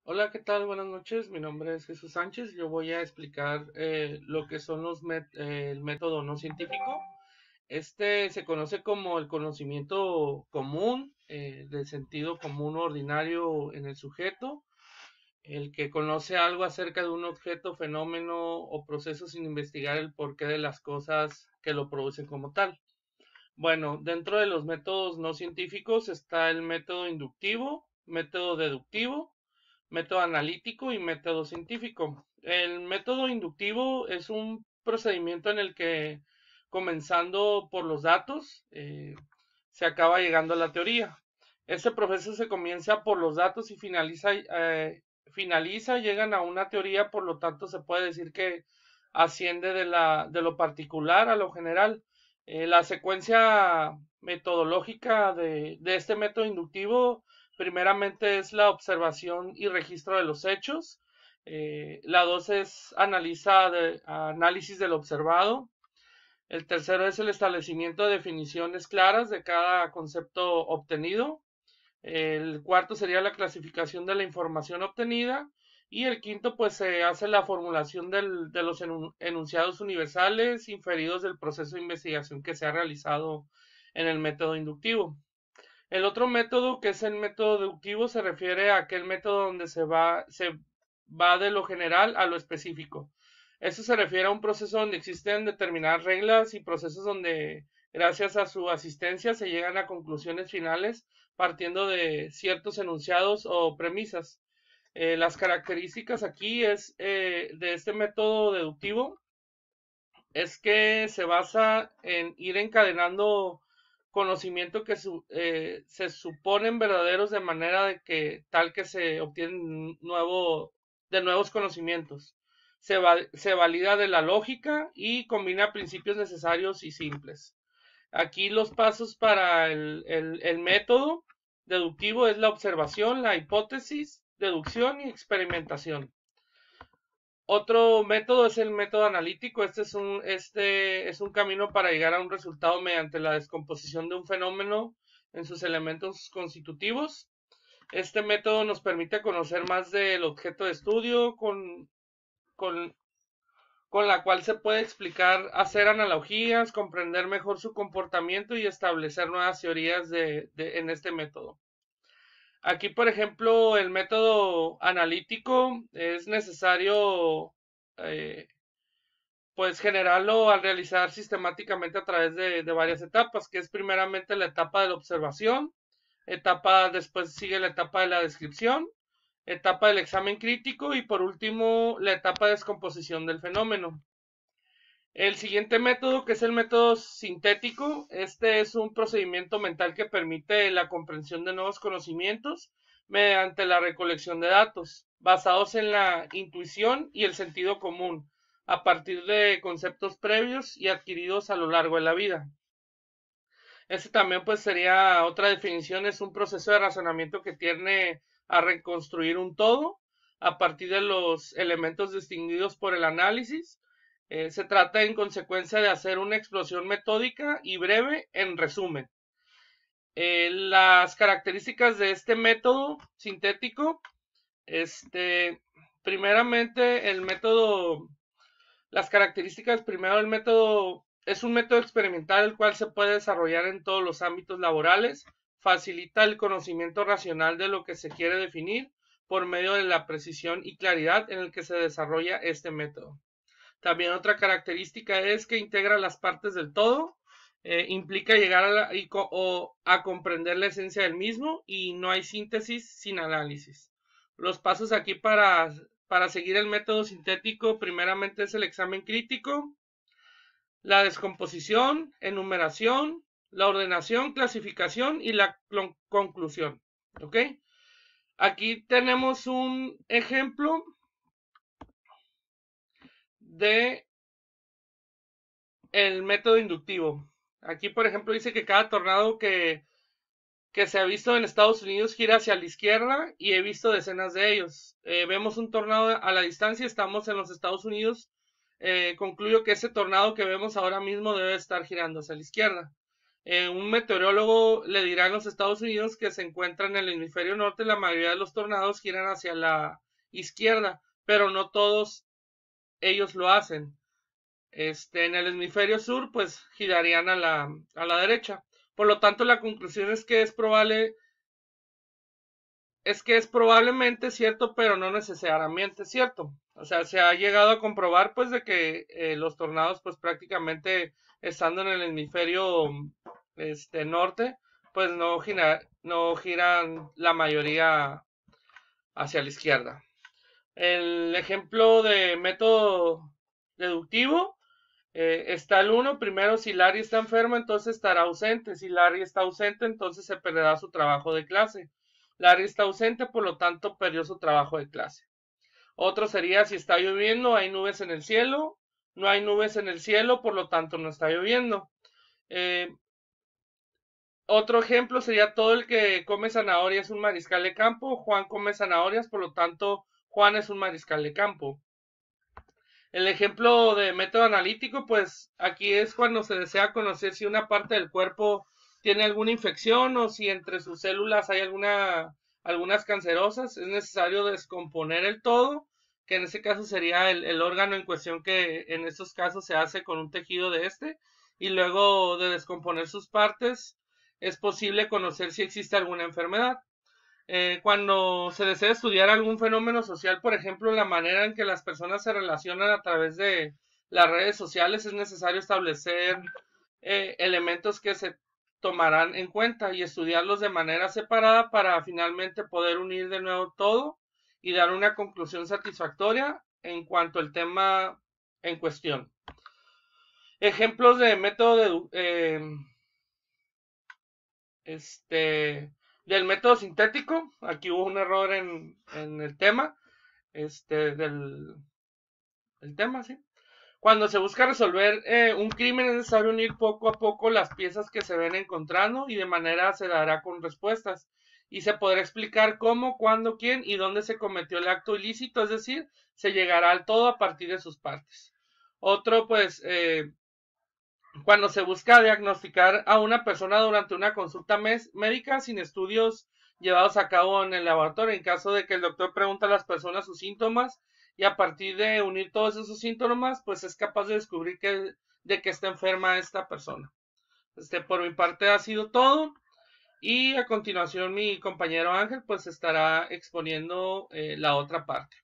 Hola, ¿qué tal? Buenas noches. Mi nombre es Jesús Sánchez. Yo voy a explicar lo que son el método no científico. Este se conoce como el conocimiento común, del sentido común ordinario en el sujeto, el que conoce algo acerca de un objeto, fenómeno o proceso sin investigar el porqué de las cosas que lo producen como tal. Bueno, dentro de los métodos no científicos está el método inductivo, método deductivo, método analítico y método científico. El método inductivo es un procedimiento en el que, comenzando por los datos, se acaba llegando a la teoría. Este proceso se comienza por los datos y finaliza, llegan a una teoría, por lo tanto se puede decir que asciende de lo particular a lo general. La secuencia metodológica de este método inductivo primeramente es la observación y registro de los hechos. La dos es análisis del observado. El tercero es el establecimiento de definiciones claras de cada concepto obtenido. El cuarto sería la clasificación de la información obtenida. Y el quinto, pues se hace la formulación de los enunciados universales inferidos del proceso de investigación que se ha realizado en el método inductivo. El otro método, que es el método deductivo, se refiere a aquel método donde se va de lo general a lo específico. Esto se refiere a un proceso donde existen determinadas reglas y procesos donde, gracias a su asistencia, se llegan a conclusiones finales partiendo de ciertos enunciados o premisas. Las características aquí de este método deductivo es que se basa en ir encadenando conocimiento que se suponen verdaderos de manera de que tal que se obtienen de nuevos conocimientos. Se valida de la lógica y combina principios necesarios y simples. Aquí los pasos para el método deductivo es la observación, la hipótesis, deducción y experimentación. Otro método es el método analítico. Este es un camino para llegar a un resultado mediante la descomposición de un fenómeno en sus elementos constitutivos. Este método nos permite conocer más del objeto de estudio, con, con la cual se puede explicar, hacer analogías, comprender mejor su comportamiento y establecer nuevas teorías en este método. Aquí, por ejemplo, el método analítico es necesario eh, pues generarlo al realizar sistemáticamente a través de varias etapas, que es primeramente la etapa de la observación, después sigue la etapa de la descripción, etapa del examen crítico y por último la etapa de descomposición del fenómeno. El siguiente método, que es el método sintético, este es un procedimiento mental que permite la comprensión de nuevos conocimientos mediante la recolección de datos, basados en la intuición y el sentido común, a partir de conceptos previos y adquiridos a lo largo de la vida. Este también pues sería otra definición, es un proceso de razonamiento que tiende a reconstruir un todo a partir de los elementos distinguidos por el análisis. Se trata en consecuencia de hacer una explosión metódica y breve en resumen. Las características de este método sintético, este, primeramente las características, primero el método es un método experimental el cual se puede desarrollar en todos los ámbitos laborales, facilita el conocimiento racional de lo que se quiere definir por medio de la precisión y claridad en el que se desarrolla este método. También otra característica es que integra las partes del todo, implica llegar a comprender la esencia del mismo y no hay síntesis sin análisis. Los pasos aquí para seguir el método sintético, primeramente es el examen crítico, la descomposición, enumeración, la ordenación, clasificación y la conclusión. ¿Ok? Aquí tenemos un ejemplo de el método inductivo. Aquí, por ejemplo, dice que cada tornado que se ha visto en Estados Unidos gira hacia la izquierda y he visto decenas de ellos. Vemos un tornado a la distancia, estamos en los Estados Unidos. Concluyo que ese tornado que vemos ahora mismo debe estar girando hacia la izquierda. Un meteorólogo le dirá en los Estados Unidos que se encuentra en el hemisferio norte, la mayoría de los tornados giran hacia la izquierda, pero no todos ellos lo hacen. En el hemisferio sur, pues girarían a la derecha. Por lo tanto, la conclusión es que es probablemente cierto, pero no necesariamente cierto. O sea, se ha llegado a comprobar pues de que los tornados pues prácticamente estando en el hemisferio norte, pues no giran la mayoría hacia la izquierda. El ejemplo de método deductivo está el 1. Primero, si Larry está enfermo, entonces estará ausente. Si Larry está ausente, entonces se perderá su trabajo de clase. Larry está ausente, por lo tanto, perdió su trabajo de clase. Otro sería, si está lloviendo, hay nubes en el cielo. No hay nubes en el cielo, por lo tanto, no está lloviendo. Otro ejemplo sería, todo el que come zanahoria es un mariscal de campo. Juan come zanahorias, por lo tanto, Juan es un mariscal de campo. El ejemplo de método analítico, pues aquí es cuando se desea conocer si una parte del cuerpo tiene alguna infección o si entre sus células hay algunas cancerosas. Es necesario descomponer el todo, que en este caso sería el órgano en cuestión, que en estos casos se hace con un tejido de y luego de descomponer sus partes es posible conocer si existe alguna enfermedad. Cuando se desea estudiar algún fenómeno social, por ejemplo, la manera en que las personas se relacionan a través de las redes sociales, es necesario establecer elementos que se tomarán en cuenta y estudiarlos de manera separada para finalmente poder unir de nuevo todo y dar una conclusión satisfactoria en cuanto al tema en cuestión. Ejemplos de método del método sintético. Aquí hubo un error en el tema del tema, ¿sí? Cuando se busca resolver un crimen, es necesario unir poco a poco las piezas que se ven encontrando y de manera se dará con respuestas y se podrá explicar cómo, cuándo, quién y dónde se cometió el acto ilícito, es decir, se llegará al todo a partir de sus partes. Otro, pues, cuando se busca diagnosticar a una persona durante una consulta médica sin estudios llevados a cabo en el laboratorio, en caso de que el doctor pregunte a las personas sus síntomas y a partir de unir todos esos síntomas, pues es capaz de descubrir de que está enferma esta persona. Por mi parte ha sido todo y a continuación mi compañero Ángel pues estará exponiendo la otra parte.